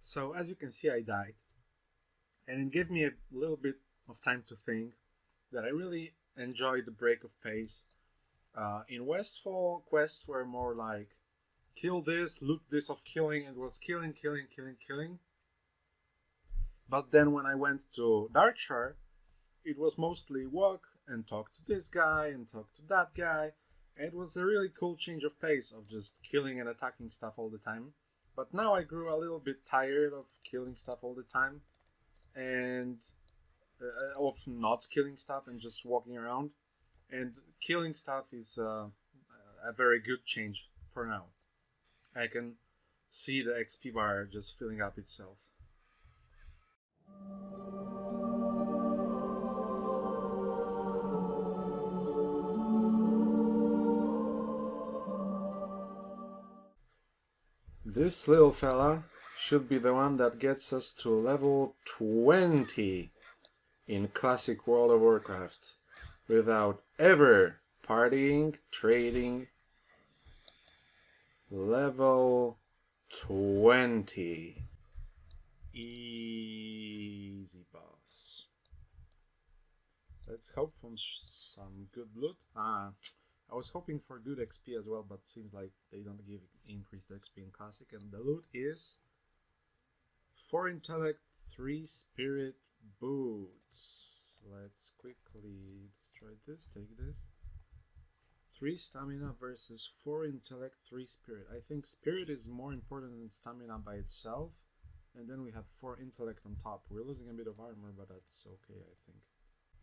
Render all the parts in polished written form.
So as you can see, I died, and it gave me a little bit of time to think that I really enjoyed the break of pace. In Westfall, quests were more like kill this, loot this of killing, and was killing, killing, killing, killing. But then when I went to Darkshire, it was mostly walk and talk to this guy and talk to that guy. And it was a really cool change of pace of just killing and attacking stuff all the time. But now I grew a little bit tired of killing stuff all the time and of not killing stuff and just walking around. And killing stuff is a very good change for now. I can see the XP bar just filling up itself. This little fella should be the one that gets us to level 20 in classic World of Warcraft without ever partying, trading. Level 20. Easy boss. Let's hope for some good loot. I was hoping for good XP as well, but seems like they don't give increased XP in Classic. And the loot is 4 intellect, 3 spirit boots. Let's quickly destroy this, take this. 3 stamina versus 4 intellect, 3 spirit. I think spirit is more important than stamina by itself. And then we have 4 intellect on top. We're losing a bit of armor, but that's okay, I think.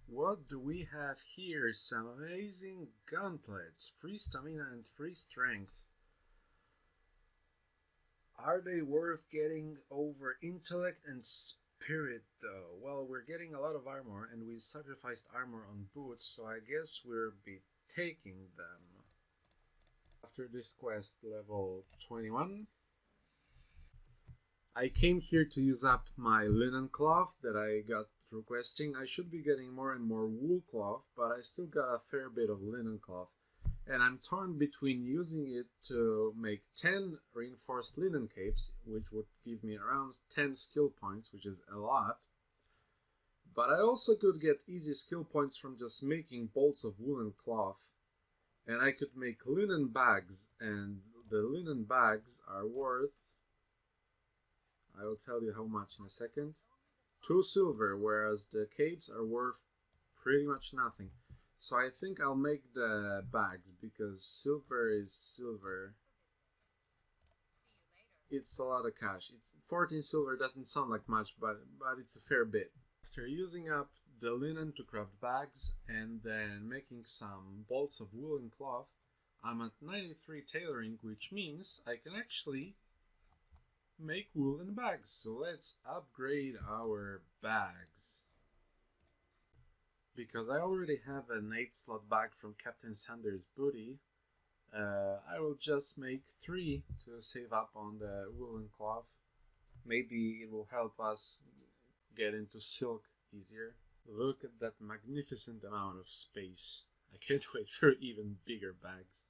What do we have here? Some amazing gauntlets. 3 stamina and 3 strength. Are they worth getting over intellect and spirit though? Well, we're getting a lot of armor and we sacrificed armor on boots, so I guess we'll be taking them. After this quest, level 21. I came here to use up my linen cloth that I got through questing. I should be getting more and more wool cloth, but I still got a fair bit of linen cloth. And I'm torn between using it to make 10 reinforced linen capes, which would give me around 10 skill points, which is a lot. But I also could get easy skill points from just making bolts of woolen cloth. And I could make linen bags, and the linen bags are worth, I will tell you how much in a second, 2 silver, whereas the capes are worth pretty much nothing. So I think I'll make the bags, because silver is silver. It's a lot of cash. It's 14 silver, doesn't sound like much, but it's a fair bit. After using up the linen to craft bags and then making some bolts of woolen cloth, I'm at 93 tailoring, which means I can actually make woolen bags. So let's upgrade our bags. Because I already have an 8 slot bag from Captain Sanders' booty, I will just make 3 to save up on the woolen cloth. Maybe it will help us get into silk easier. Look at that magnificent amount of space. I can't wait for even bigger bags.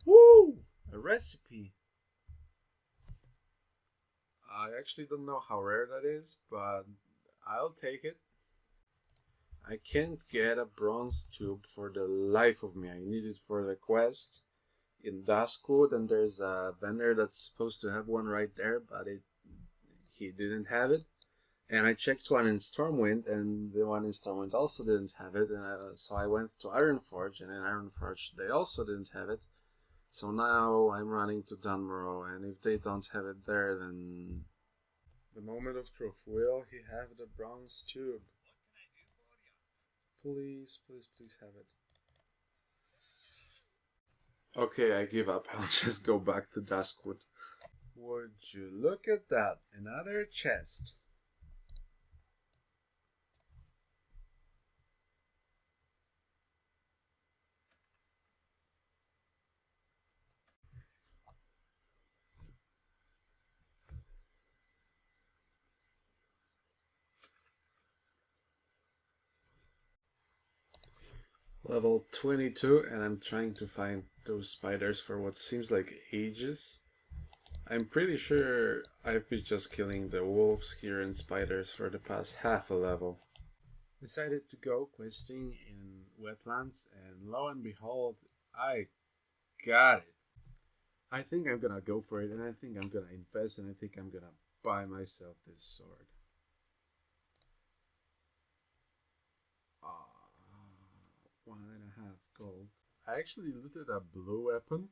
Woo! A recipe! I actually don't know how rare that is, but I'll take it. I can't get a bronze tube for the life of me. I need it for the quest in Duskwood, and there's a vendor that's supposed to have one right there, but he didn't have it. And I checked one in Stormwind, and the one in Stormwind also didn't have it. And so I went to Ironforge, and in Ironforge they also didn't have it. So now I'm running to Dunmorrow, and if they don't have it there, then the moment of truth. Will he have the bronze tube? Please, please, please have it. Okay, I give up. I'll just go back to Duskwood. Would you look at that? Another chest. Level 22, and I'm trying to find those spiders for what seems like ages. I'm pretty sure I've been just killing the wolves here and spiders for the past half a level. Decided to go questing in wetlands, and lo and behold, I got it. I think I'm gonna go for it, and I think I'm gonna invest, and I think I'm gonna buy myself this sword. Ah, 1.5 gold. I actually looted a blue weapon.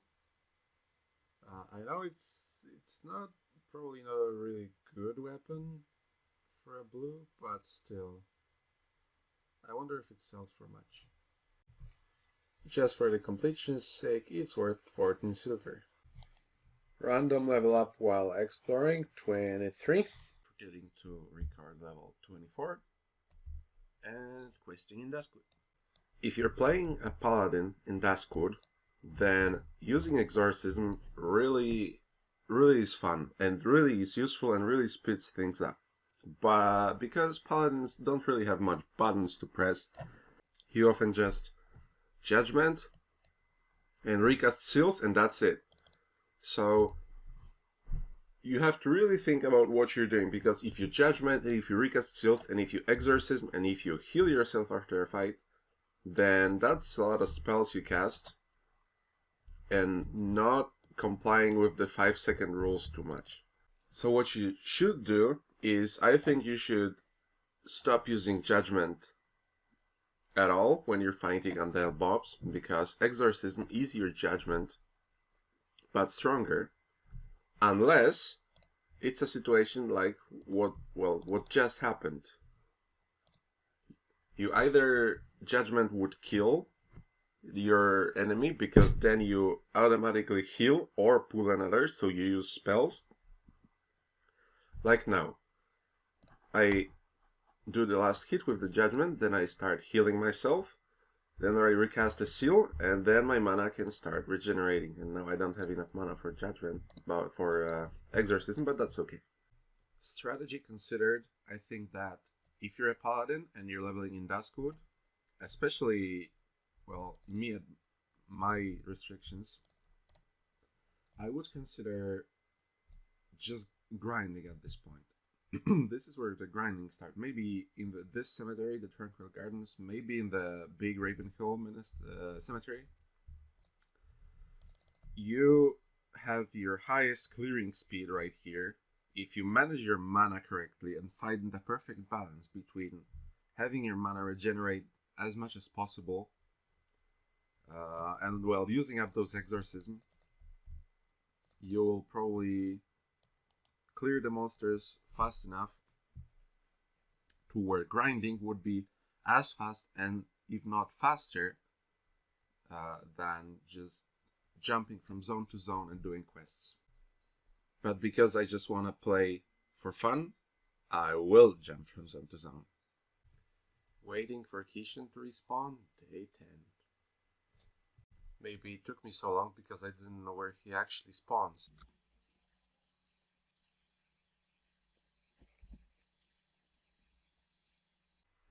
I know it's not probably not a really good weapon for a blue, but still, I wonder if it sells for much. Just for the completion's sake, it's worth 14 silver. Random level up while exploring, 23. Getting to record level 24. And questing in Duskwood. If you're playing a paladin in Duskwood, then using exorcism really is fun and really is useful and really speeds things up. But because paladins don't really have much buttons to press, you often just judgment and recast seals, and that's it. So you have to really think about what you're doing, because if you judgment, and if you recast seals, and if you exorcism, and if you heal yourself after a fight, then that's a lot of spells you cast, and not complying with the 5-second rules too much. So what you should do is, I think you should stop using judgment at all when you're fighting undead mobs, because exorcism is your judgment, but stronger, unless it's a situation like what just happened. You either judgment would kill your enemy, because then you automatically heal or pull another, so you use spells. Like now, I do the last hit with the judgment, then I start healing myself, then I recast a seal, and then my mana can start regenerating. And now I don't have enough mana for judgment, but for exorcism, but that's okay. Strategy considered, I think that if you're a paladin and you're leveling in Duskwood, especially, well, me and my restrictions, I would consider just grinding at this point. This is where the grinding starts. Maybe in this cemetery, the Tranquil Gardens, maybe in the big Ravenhill cemetery. You have your highest clearing speed right here. If you manage your mana correctly and find the perfect balance between having your mana regenerate as much as possible, and while using up those exorcism, you'll probably clear the monsters fast enough to where grinding would be as fast, and if not faster, than just jumping from zone to zone and doing quests. But because I just want to play for fun, I will jump from zone to zone. Waiting for Kishan to respawn, day 10. Maybe it took me so long because I didn't know where he actually spawns.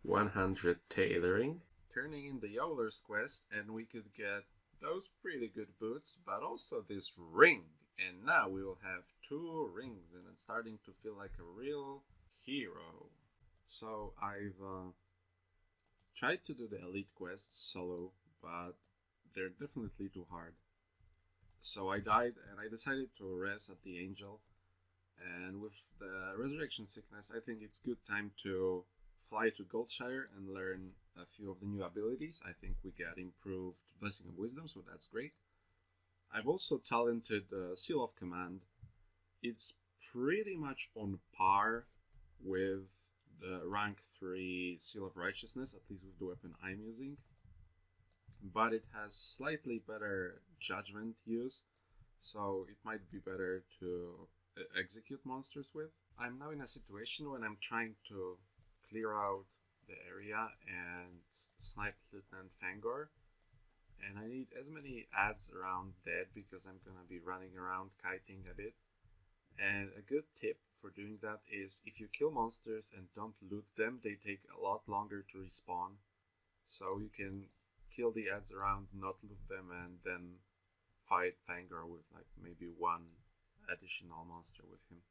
100 tailoring. Turning in the Yoler's quest, and we could get those pretty good boots, but also this ring. And now we will have 2 rings, and it's starting to feel like a real hero. So I've tried to do the elite quests solo, but they're definitely too hard. So I died, and I decided to rest at the Angel. And with the Resurrection Sickness, I think it's good time to fly to Goldshire and learn a few of the new abilities. I think we get improved Blessing of Wisdom, so that's great. I've also talented Seal of Command. It's pretty much on par with the rank 3 Seal of Righteousness, at least with the weapon I'm using. But it has slightly better judgment use, so it might be better to execute monsters with. I'm now in a situation when I'm trying to clear out the area and snipe Lieutenant Fangor, and I need as many ads around dead because I'm gonna be running around kiting a bit. And a good tip for doing that is, if you kill monsters and don't loot them, they take a lot longer to respawn. So you can kill the ads around, not loot them, and then fight Fangor with like maybe 1 additional monster with him.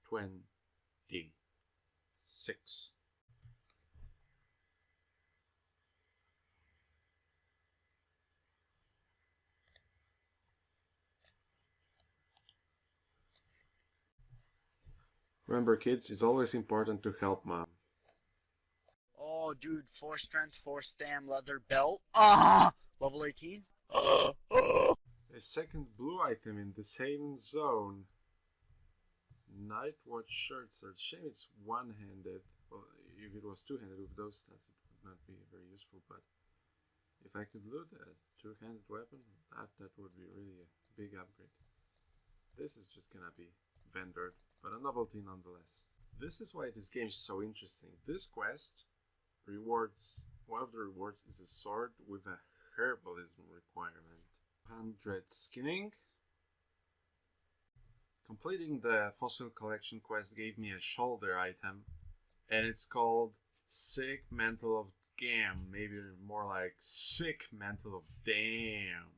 26. Remember, kids, it's always important to help mom. Oh, dude, 4 strength, 4 stam, leather belt. Ah! Level 18? A second blue item in the same zone. Night Watch shirts. It's a shame it's one-handed. Well, if it was two-handed with those stats, it would not be very useful. But if I could loot a two-handed weapon, that would be really a big upgrade. This is just gonna be vendored, but a novelty nonetheless. This is why this game is so interesting. This quest rewards, one of the rewards is a sword with a herbalism requirement. 100 skinning. Completing the fossil collection quest gave me a shoulder item, and it's called Sick Mantle of Gam, maybe more like Sick Mantle of Damn.